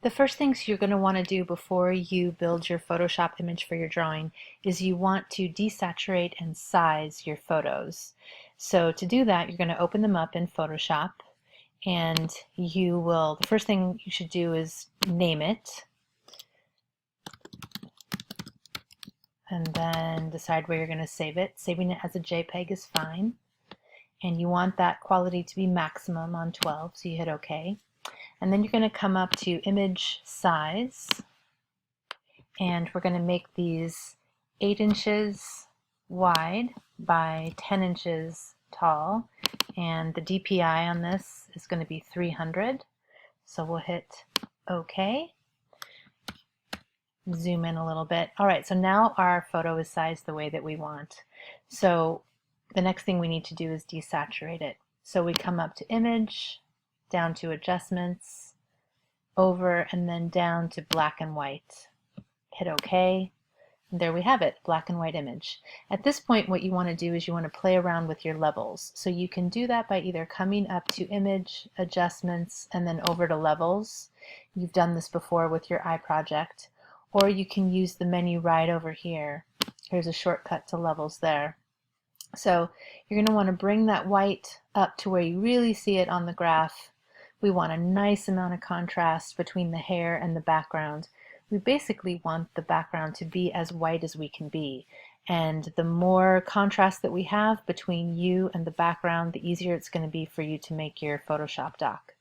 The first things you're going to want to do before you build your Photoshop image for your drawing is you want to desaturate and size your photos. So to do that, you're going to open them up in Photoshop, and the first thing you should do is name it, and then decide where you're going to save it. Saving it as a JPEG is fine. And you want that quality to be maximum on 12, so you hit OK. And then you're going to come up to image size, and we're going to make these 8 inches wide by 10 inches tall, and the DPI on this is going to be 300. So we'll hit OK. Zoom in a little bit. Alright, so now our photo is sized the way that we want. So the next thing we need to do is desaturate it. So we come up to Image, down to Adjustments, over, and then down to Black and White. Hit OK. And there we have it, black and white image. At this point, what you want to do is you want to play around with your levels. So you can do that by either coming up to Image, Adjustments, and then over to Levels. You've done this before with your eye project. Or you can use the menu right over here. Here's a shortcut to Levels there. So you're going to want to bring that white up to where you really see it on the graph. We want a nice amount of contrast between the hair and the background. We basically want the background to be as white as we can be. And the more contrast that we have between you and the background, the easier it's going to be for you to make your Photoshop doc.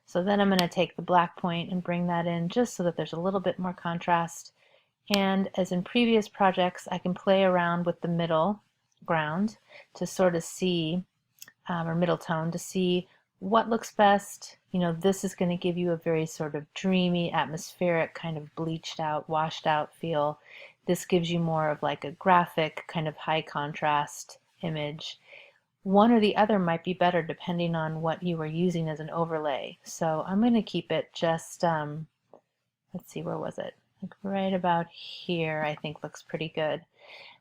So then I'm going to take the black point and bring that in just so that there's a little bit more contrast. And as in previous projects, I can play around with the middle ground to sort of see, or middle tone, to see what looks best. You know, this is going to give you a very sort of dreamy, atmospheric, kind of bleached out, washed out feel. This gives you more of like a graphic, kind of high contrast image. One or the other might be better depending on what you are using as an overlay. So I'm going to keep it just, let's see, where was it? Like right about here, I think looks pretty good.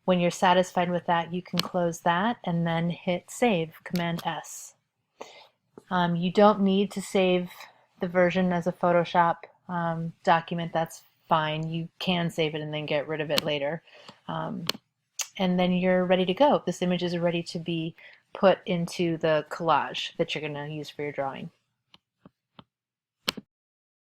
When you're satisfied with that, you can close that and then hit Save, Command S. You don't need to save the version as a Photoshop document. That's fine. You can save it and then get rid of it later. And then you're ready to go. This image is ready to be put into the collage that you're going to use for your drawing.